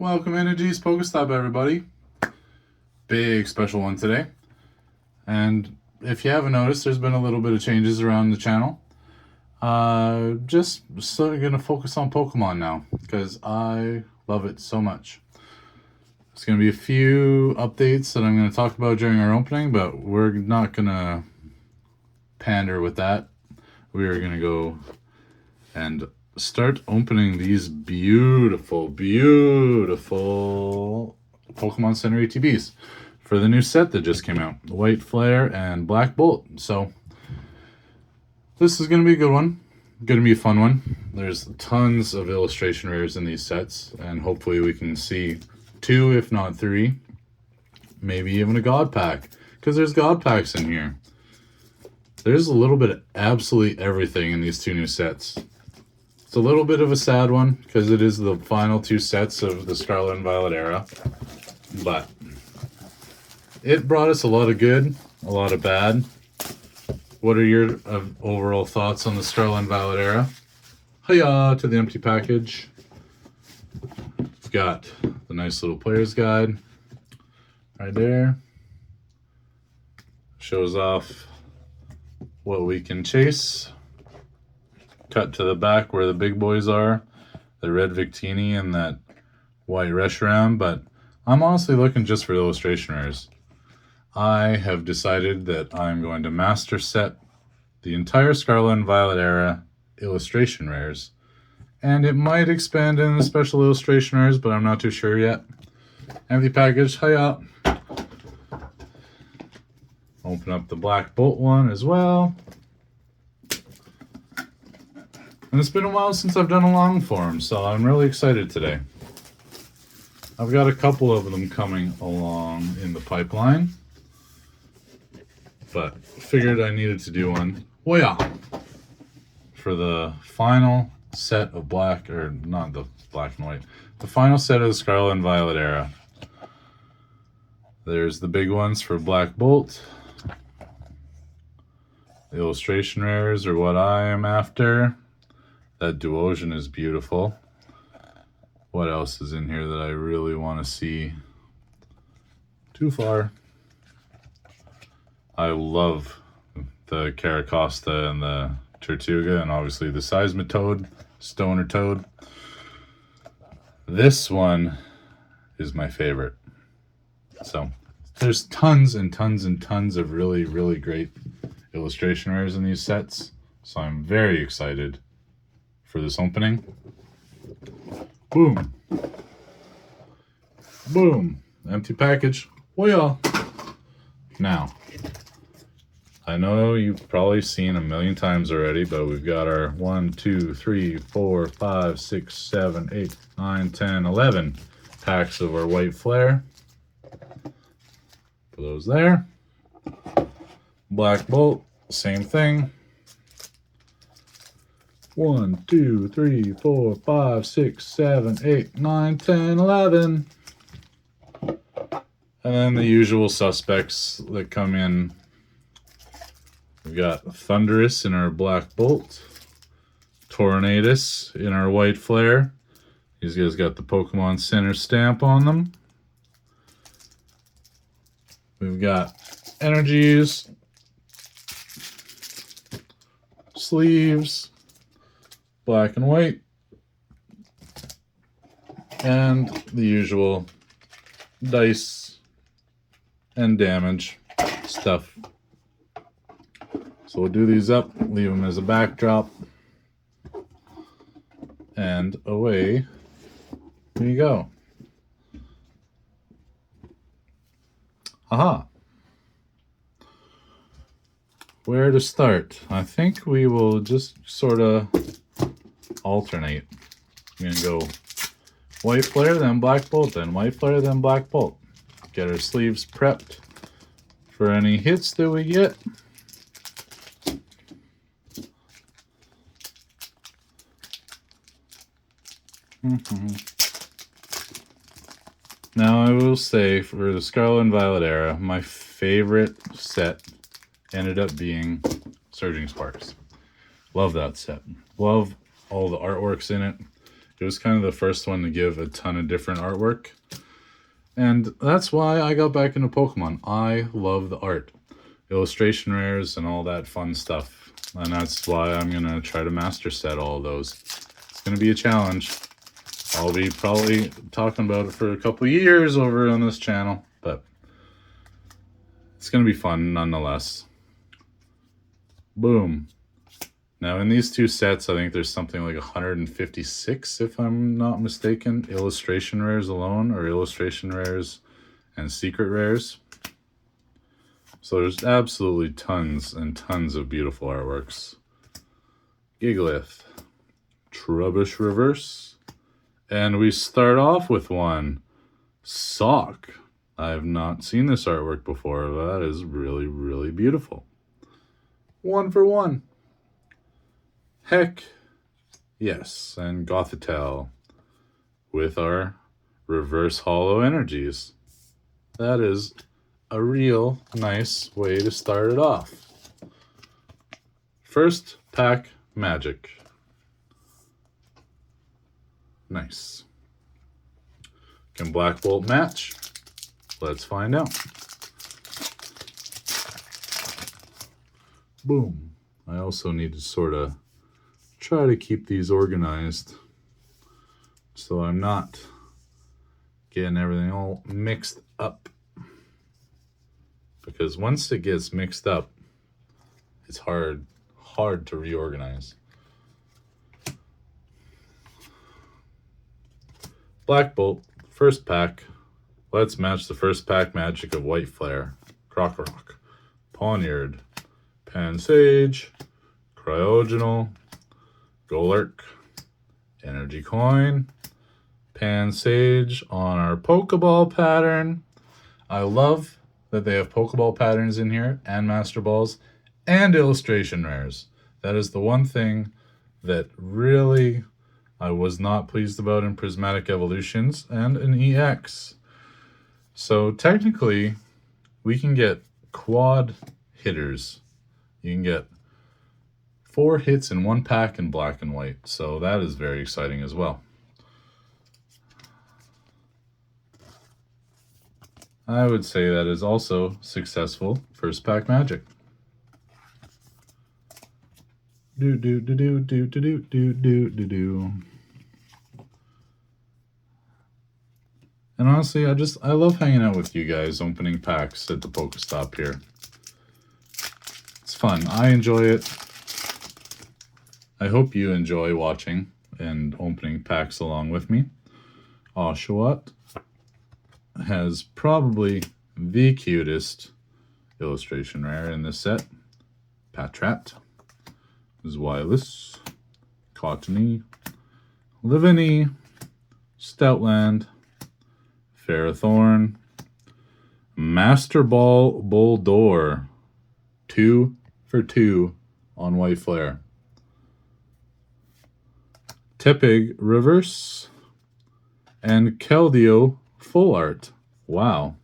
Welcome into G's Pokestop, everybody. Big special one today. And if you haven't noticed, there's been a little bit of changes around the channel. Just sort of going to focus on Pokemon now, because I love it so much. There's going to be a few updates that I'm going to talk about during our opening, but we're not going to pander with that. We are going to go and start opening these beautiful Pokemon Center ETBs for the new set that just came out, White Flare and Black Bolt. So this is going to be a good one, going to be a fun one. There's tons of illustration rares in these sets, and hopefully we can see 2, if not 3, maybe even a God Pack, because there's God Packs in here. There's a little bit of absolutely everything in these 2 new sets. It's a little bit of a sad one because it is the final 2 sets of the Scarlet and Violet era, but it brought us a lot of good, a lot of bad. What are your overall thoughts on the Scarlet and Violet era? Hiya to the empty package. We've got the nice little player's guide right there. Shows off what we can chase. Cut to the back where the big boys are, the red Victini and that white Reshiram, but I'm honestly looking just for illustration rares. I have decided that I'm going to master set the entire Scarlet and Violet era illustration rares, and it might expand in the special illustration rares, but I'm not too sure yet. Empty package, hiya. Open up the Black Bolt one as well. And it's been a while since I've done a long form, so I'm really excited today. I've got a couple of them coming along in the pipeline, but figured I needed to do one. Oh yeah! For the final set of black, or not the black and white, the final set of the Scarlet and Violet era. There's the big ones for Black Bolt. The illustration rares are what I am after. That Duosion is beautiful. What else is in here that I really want to see? Too far. I love the Caracosta and the Tortuga, and obviously the Seismitoad, Stoner Toad. This one is my favorite. So there's tons and tons and tons of really, really great illustration rares in these sets. So I'm very excited for this opening. Boom. Boom. Empty package. Oh yeah. Now, I know you've probably seen a million times already, but we've got our 1, 2, 3, 4, 5, 6, 7, 8, 9, 10, 11 packs of our White Flare. Put those there. Black Bolt, same thing. 1, 2, 3, 4, 5, 6, 7, 8, 9, 10, 11. And then the usual suspects that come in. We've got Thunderous in our Black Bolt. Tornadus in our White Flare. These guys got the Pokemon Center stamp on them. We've got Energies. Sleeves. Black and white, and the usual dice and damage stuff. So we'll do these up, leave them as a backdrop, and away we go. Aha! Where to start? I think we will just sort of alternate. I'm going to go White Flare, then Black Bolt, then White Flare, then Black Bolt. Get our sleeves prepped for any hits that we get. Now I will say, for the Scarlet and Violet era, my favorite set ended up being Surging Sparks. Love that set. Love all the artworks in it. It was kind of the first one to give a ton of different artwork. And that's why I got back into Pokemon. I love the art. Illustration rares and all that fun stuff. And that's why I'm going to try to master set all of those. It's going to be a challenge. I'll be probably talking about it for a couple years over on this channel, but it's going to be fun nonetheless. Boom. Now in these two sets, I think there's something like 156, if I'm not mistaken, illustration rares alone, or illustration rares and secret rares. So there's absolutely tons and tons of beautiful artworks. Gigalith, Trubbish Reverse, and we start off with one. Sock. I have not seen this artwork before. That is really, really beautiful. 1 for 1. Heck yes, and Gothitelle with our reverse hollow energies. That is a real nice way to start it off. First pack magic. Nice. Can Black Bolt match? Let's find out. Boom. I also need to sort of try to keep these organized so I'm not getting everything all mixed up. Because once it gets mixed up, it's hard to reorganize. Black Bolt, first pack. Let's match the first pack magic of White Flare, Krokorok, Pawniard, Pansage, Cryogonal, Golurk, Energy Coin, Pansage on our Pokeball pattern. I love that they have Pokeball patterns in here, and Master Balls, and illustration rares. That is the one thing that really I was not pleased about in Prismatic Evolutions and an EX. So technically, we can get quad hitters. You can get 4 hits in one pack in black and white. So that is very exciting as well. I would say that is also successful first pack magic. Do do do do do do do do do do. And honestly, I love hanging out with you guys opening packs at the Pokestop here. It's fun. I enjoy it. I hope you enjoy watching and opening packs along with me. Oshawott has probably the cutest illustration rare in this set. Patrat, Zweilous, Cottony, Livany, Stoutland, Ferrothorn, Master Ball Bulldor, 2 for 2 on White Flare. Tepig Reverse, and Keldeo Full Art. Wow.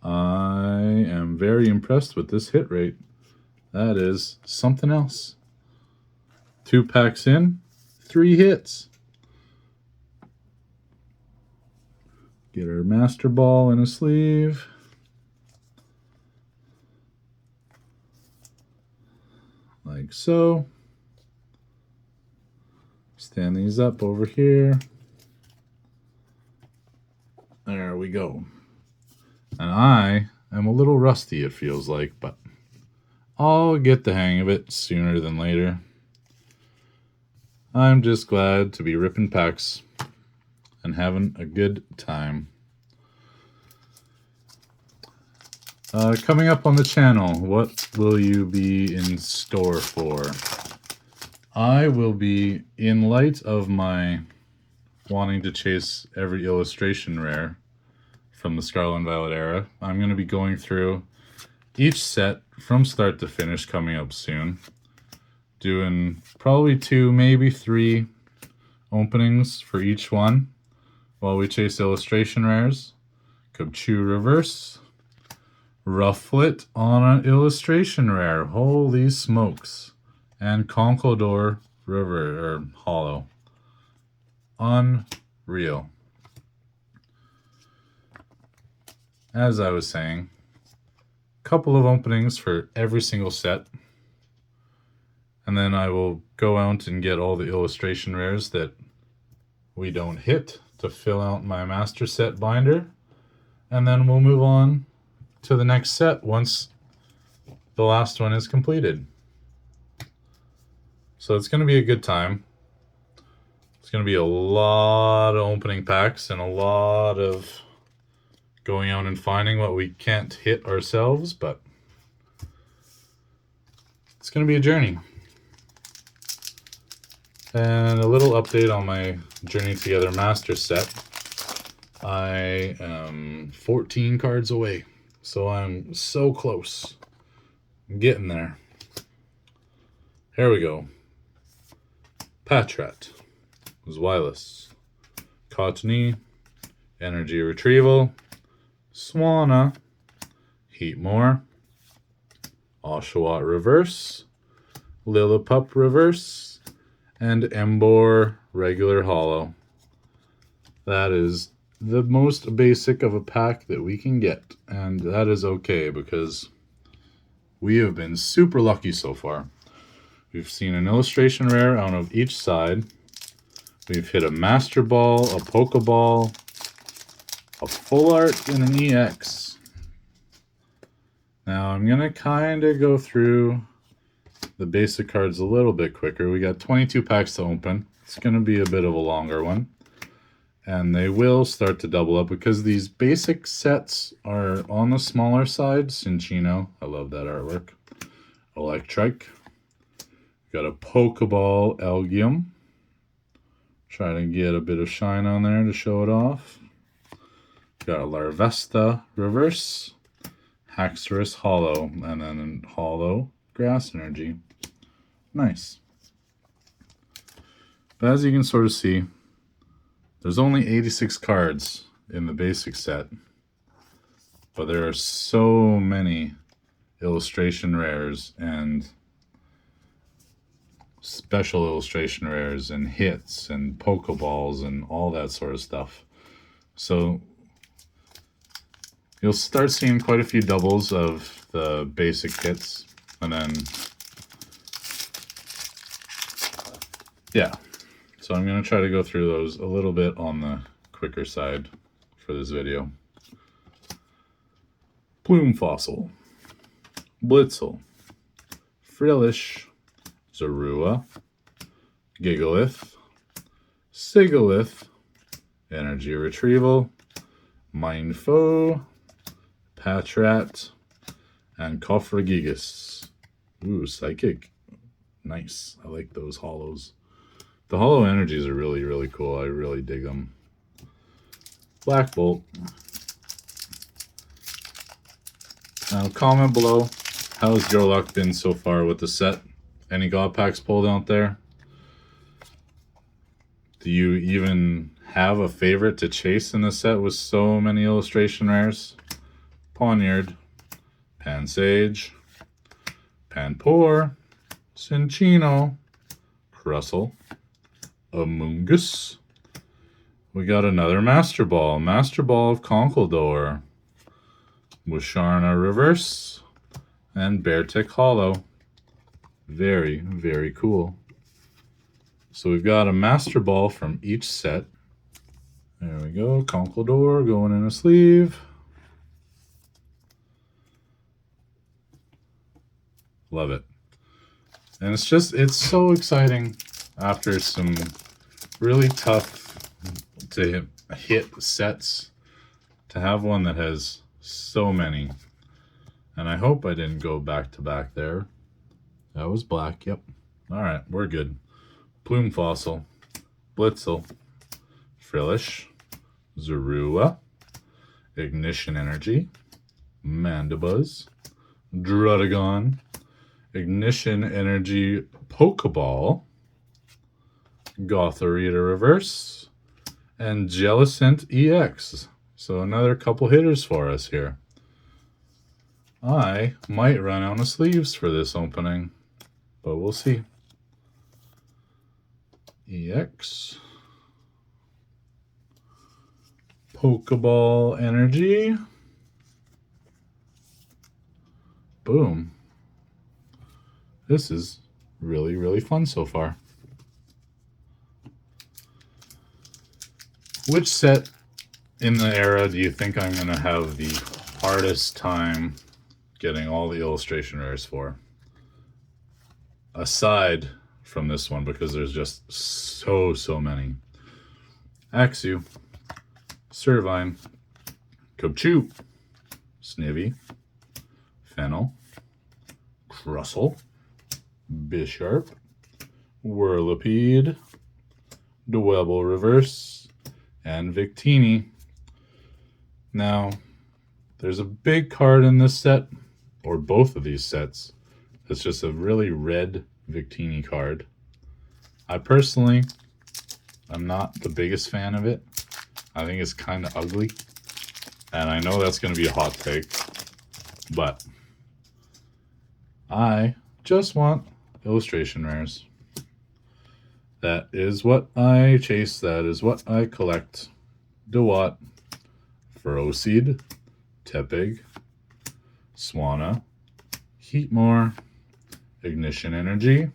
I am very impressed with this hit rate. That is something else. 2 packs in, 3 hits. Get our Master Ball in a sleeve. Like so. Stand these up over here. There we go. And I am a little rusty, it feels like, but I'll get the hang of it sooner than later. I'm just glad to be ripping packs and having a good time. Coming up on the channel, what will you be in store for? I will be, in light of my wanting to chase every illustration rare from the Scarlet and Violet era, I'm going to be going through each set from start to finish coming up soon. Doing probably 2, maybe 3 openings for each one while we chase illustration rares. Cubchoo Reverse, Rufflet on an illustration rare. Holy smokes. And Conkeldurr River, or Hollow. Unreal. As I was saying, a couple of openings for every single set. And then I will go out and get all the illustration rares that we don't hit to fill out my master set binder. And then we'll move on to the next set once the last one is completed. So it's going to be a good time. It's going to be a lot of opening packs and a lot of going out and finding what we can't hit ourselves, but it's going to be a journey. And a little update on my Journey Together Master set. I am 14 cards away, so I'm so close. I'm getting there. Here we go. Patrat, Zweilous, Cottony, Energy Retrieval, Swanna, Heatmore, Oshawott Reverse, Lillipup Reverse, and Embor regular holo. That is the most basic of a pack that we can get, and that is okay because we have been super lucky so far. We've seen an illustration rare out of each side. We've hit a Master Ball, a Pokeball, a Full Art, and an EX. Now I'm going to kind of go through the basic cards a little bit quicker. We got 22 packs to open. It's going to be a bit of a longer one. And they will start to double up because these basic sets are on the smaller side. Cinchino, I love that artwork. Electrike. Got a Pokeball Elgium. Try to get a bit of shine on there to show it off. Got a Larvesta Reverse. Haxorus Holo. And then Holo Grass Energy. Nice. But as you can sort of see, there's only 86 cards in the basic set. But there are so many illustration rares and special illustration rares and hits and Pokeballs and all that sort of stuff. So you'll start seeing quite a few doubles of the basic hits. And then, yeah. So I'm going to try to go through those a little bit on the quicker side for this video. Plume Fossil, Blitzel, Frillish, Zorua, Gigalith, Sigalith, Energy Retrieval, Mindfoe, Patrat, and Cofragigas. Ooh, Psychic. Nice. I like those holos. The holo energies are really, really cool. I really dig them. Black Bolt. Now, comment below, how has your luck been so far with the set? Any God packs pulled out there? Do you even have a favorite to chase in the set with so many illustration rares? Poniard, Pansage, Panpour, Cinchino, Crustle, Amoonguss. We got another Master Ball of Conkeldurr, Musharna Reverse, and Beartic Holo. Very, very cool. So we've got a Master Ball from each set. There we go, Conkeldurr going in a sleeve. Love it. And it's so exciting after some really tough to hit sets to have one that has so many. And I hope I didn't go back to back there. That was black, yep. All right, we're good. Plume Fossil, Blitzel, Frillish, Zorua, Ignition Energy, Mandibuzz, Druddigon, Ignition Energy Pokeball, Gothorita Reverse, and Jellicent EX. So another couple hitters for us here. I might run out of sleeves for this opening, but we'll see. EX, Pokeball Energy. Boom. This is really, really fun so far. Which set in the era do you think I'm going to have the hardest time getting all the illustration rares for? Aside from this one, because there's just so many. Axew, Servine, Kochu, Snivy, Fennel, Crustle, Bisharp, Whirlipede, Dwebble Reverse, and Victini. Now, there's a big card in this set, or both of these sets. It's just a really red Victini card. I personally, I'm not the biggest fan of it. I think it's kind of ugly. And I know that's going to be a hot take. But I just want illustration rares. That is what I chase. That is what I collect. Dewott, Ferroseed, Tepig, Swanna, Heatmore, Ignition Energy,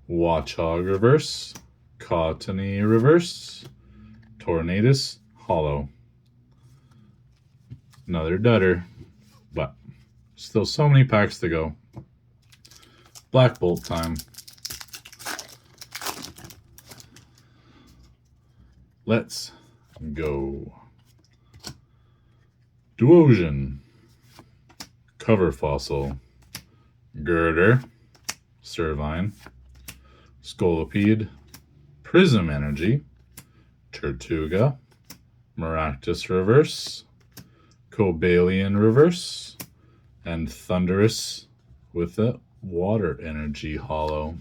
Watchog Reverse, Cottony Reverse, Tornadus Hollow. Another dutter, but still so many packs to go. Black Bolt time. Let's go. Duosion, Cover Fossil, Girder, Servine, Scolipede, Prism Energy, Tortuga, Maractus Reverse, Cobalion Reverse, and Thunderous with a Water Energy Hollow.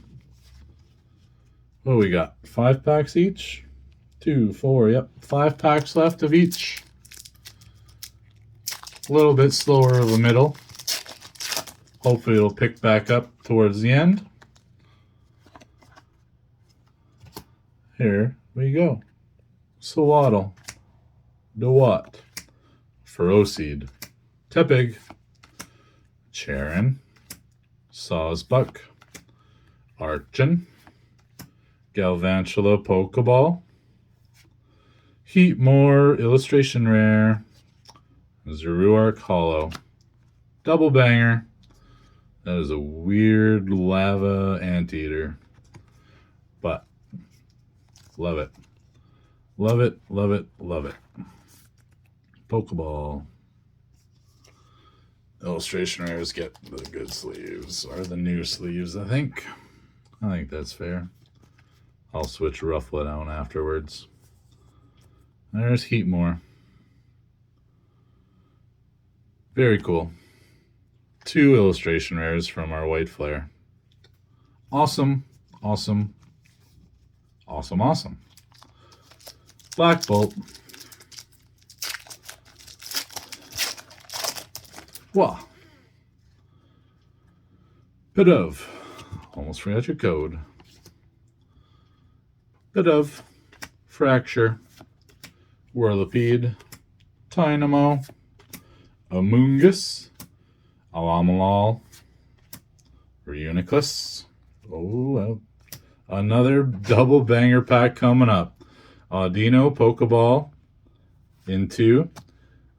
What do we got? 5 packs each? 2, 4, yep. 5 packs left of each. A little bit slower of the middle. Hopefully it'll pick back up towards the end. Here we go. Sawaddle, Dewott, Ferroseed, Tepig, Charon, Sawsbuck, Archon, Galvantula Pokeball, Heatmore Illustration Rare, Zoroark Hollow, Double Banger. That is a weird lava anteater, but love it. Love it, love it, love it. Pokeball. Illustration rares get the good sleeves, or the new sleeves, I think. I think that's fair. I'll switch Rufflet out afterwards. There's Heatmore. Very cool. 2 illustration rares from our White Flare. Awesome, awesome, awesome, awesome. Black Bolt. Wow. Bidove. Almost forgot your code. Bidove. Fracture. Whirlipede. Tynamo. Amoonguss. Alamalal. Reuniclus. Oh, well. Another double banger pack coming up. Audino Pokeball into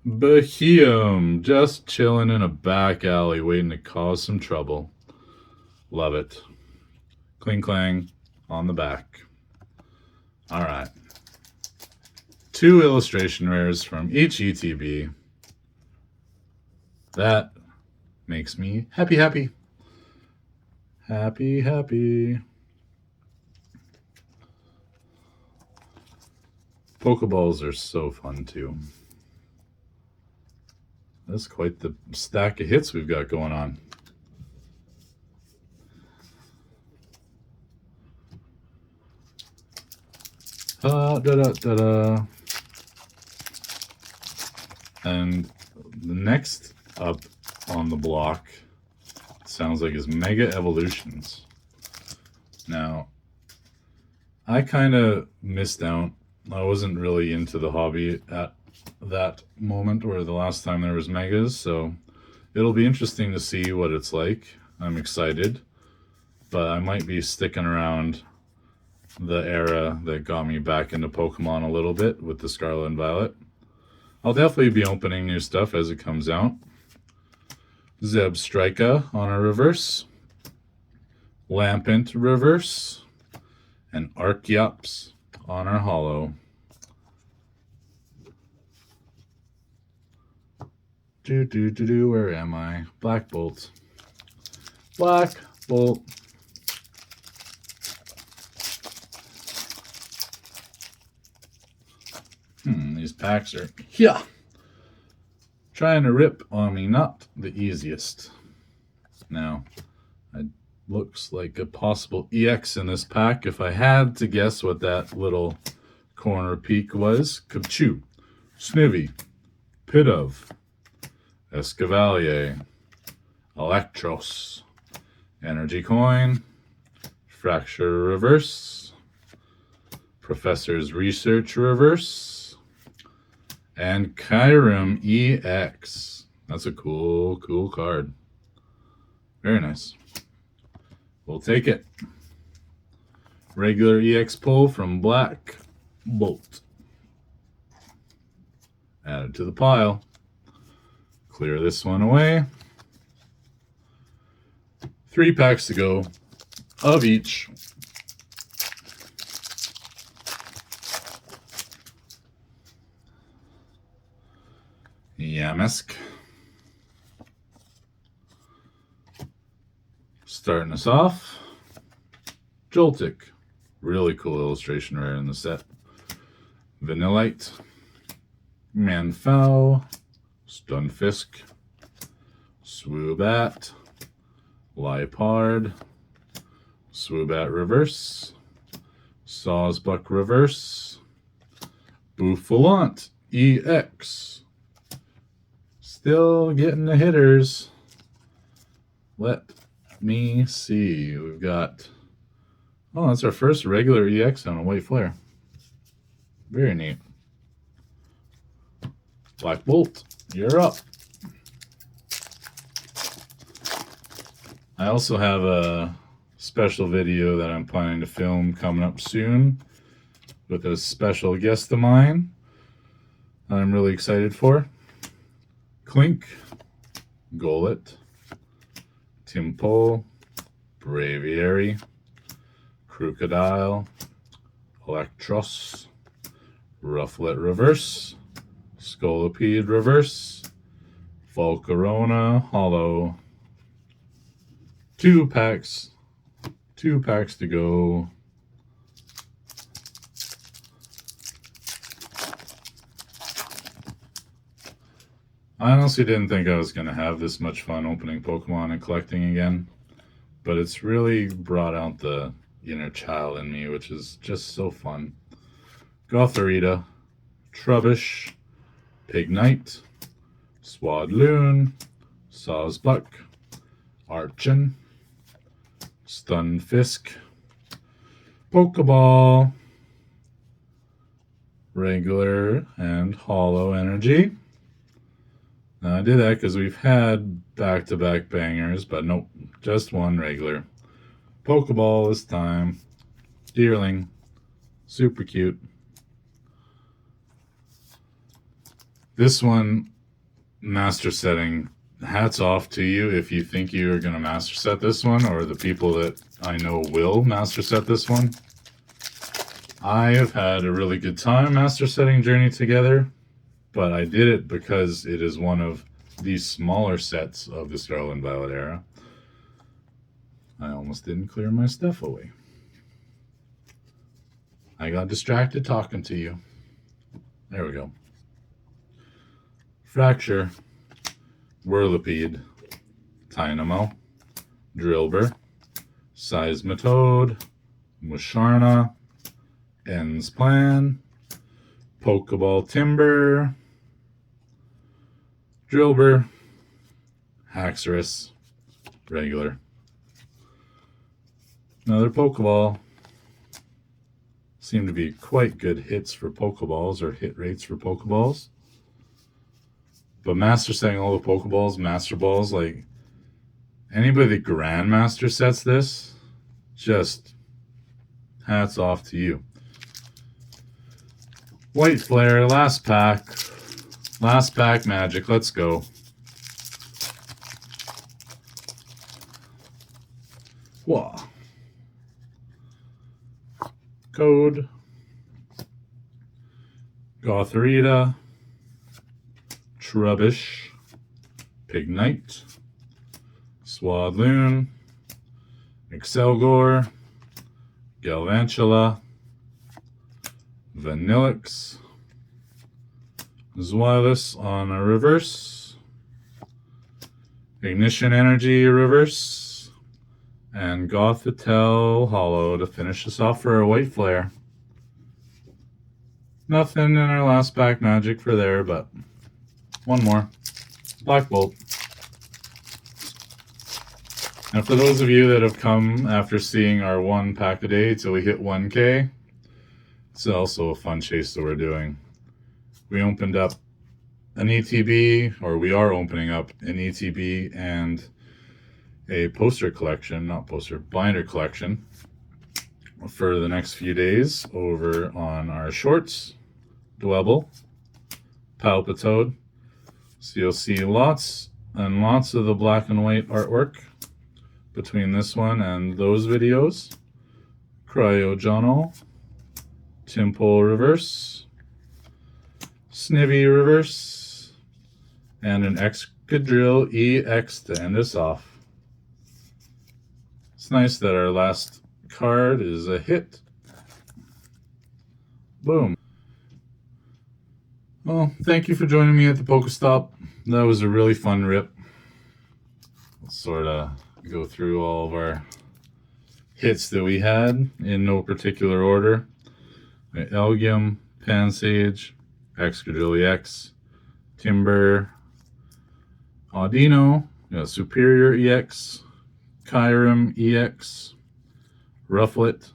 Beheeyem, just chilling in a back alley waiting to cause some trouble. Love it. Cling clang on the back. All right. 2 illustration rares from each ETB. That makes me happy, happy. Happy, happy. Pokeballs are so fun too. That's quite the stack of hits we've got going on. Da-da-da-da. And the next up on the block sounds like is Mega Evolutions. Now, I kind of missed out. I wasn't really into the hobby at that moment where the last time there was megas, so it'll be interesting to see what it's like. I'm excited, but I might be sticking around the era that got me back into Pokemon a little bit with the Scarlet and Violet. I'll definitely be opening new stuff as it comes out. Zebstrika on a reverse, Lampent reverse, and Archeops on our holo. Where am I? Black Bolt. Black Bolt. These packs are, trying to rip on me. Not the easiest. Now, it looks like a possible EX in this pack. If I had to guess what that little corner peak was, Kabchu, Snivy, Pidove, Escavalier, Electros, Energy Coin, Fracture Reverse, Professor's Research Reverse, and Kyurem EX. That's a cool card. Very nice. We'll take it. Regular EX pull from Black Bolt. Add it to the pile. Clear this one away. 3 packs to go of each. Yamask. Starting us off, Joltik. Really cool illustration rare in the set. Vanillite. Manfowl. Stunfisk. Swoobat. Liepard. Swoobat reverse. Sawsbuck reverse. Bouffalant EX. Still getting the hitters. Let me see. We've got, oh, that's our first regular EX on a white flare. Very neat. Black Bolt, you're up. I also have a special video that I'm planning to film coming up soon with a special guest of mine I'm really excited for. Clink, Golett, Timpole, Braviary, Crocodile, Electros, Rufflet reverse, Scolipede reverse, Volcarona holo. 2 packs to go. I honestly didn't think I was going to have this much fun opening Pokemon and collecting again, but it's really brought out the inner child in me, which is just so fun. Gothorita, Trubbish, Pignite, Swadloon, Sawsbuck, Archon, Stunfisk, Pokeball, regular and holo energy. Now I did that because we've had back-to-back bangers, but nope, just one regular. Pokeball this time. Deerling. Super cute. This one, master setting. Hats off to you if you think you are going to master set this one, or the people that I know will master set this one. I have had a really good time master setting Journey together, but I did it because it is one of these smaller sets of the Scarlet and Violet era. I almost didn't clear my stuff away. I got distracted talking to you. There we go. Fracture, Whirlipede, Tynamo, Drillbur, Seismitoad, Musharna, Ends Plan, Pokeball Timber, Drillbur, Haxorus, regular. Another Pokeball. Seem to be quite good hits for Pokeballs, or hit rates for Pokeballs. But Master setting all the Pokeballs, Master Balls, like anybody that Grandmaster sets this, just hats off to you. White Flare, last pack. Last pack magic, let's go. Whoa. Code. Gothorita. Trubbish. Pignite. Swadloon. Excelgor. Galvantula. Vanillix. Zweilous on a reverse. Ignition Energy reverse. And Gothitelle Hollow to finish us off for a White Flare. Nothing in our last pack magic for there, but one more. Black Bolt. And for those of you that have come after seeing our 1 pack a day till we hit 1K, it's also a fun chase that we're doing. We opened up an ETB, or we are opening up an ETB and a poster collection, not poster, binder collection for the next few days over on our shorts, Dwebble, Palpitoad. So you'll see lots and lots of the black and white artwork between this one and those videos. Cryojournal, Timpole reverse, Snivy reverse, and an Excadrill EX to end us off. It's nice that our last card is a hit. Boom. Well, thank you for joining me at the Pokestop. That was a really fun rip. Let's sort of go through all of our hits that we had in no particular order. Elgium, Pansage, Excadrill EX, Timber, Audino, Superior EX, Kyurem EX, Rufflet,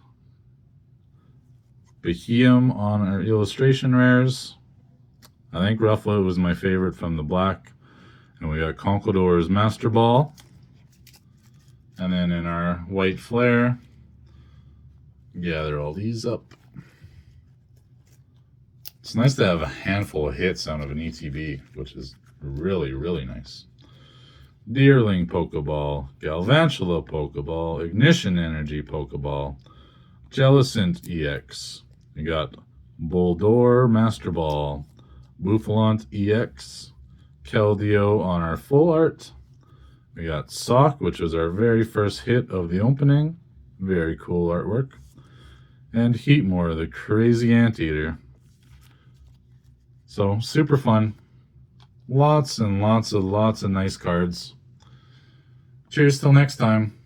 Beheeyem on our illustration rares. I think Rufflet was my favorite from the black. And we got Conkeldurr's Master Ball. And then in our White Flare, gather all these up. It's nice to have a handful of hits out of an ETB, which is really, really nice. Deerling Pokeball, Galvantula Pokeball, Ignition Energy Pokeball, Jellicent EX. We got Boldore Master Ball, Buffalant EX, Keldeo on our full art. We got Sock, which was our very first hit of the opening. Very cool artwork. And Heatmore, the crazy anteater. So, super fun. Lots and lots of nice cards. Cheers till next time.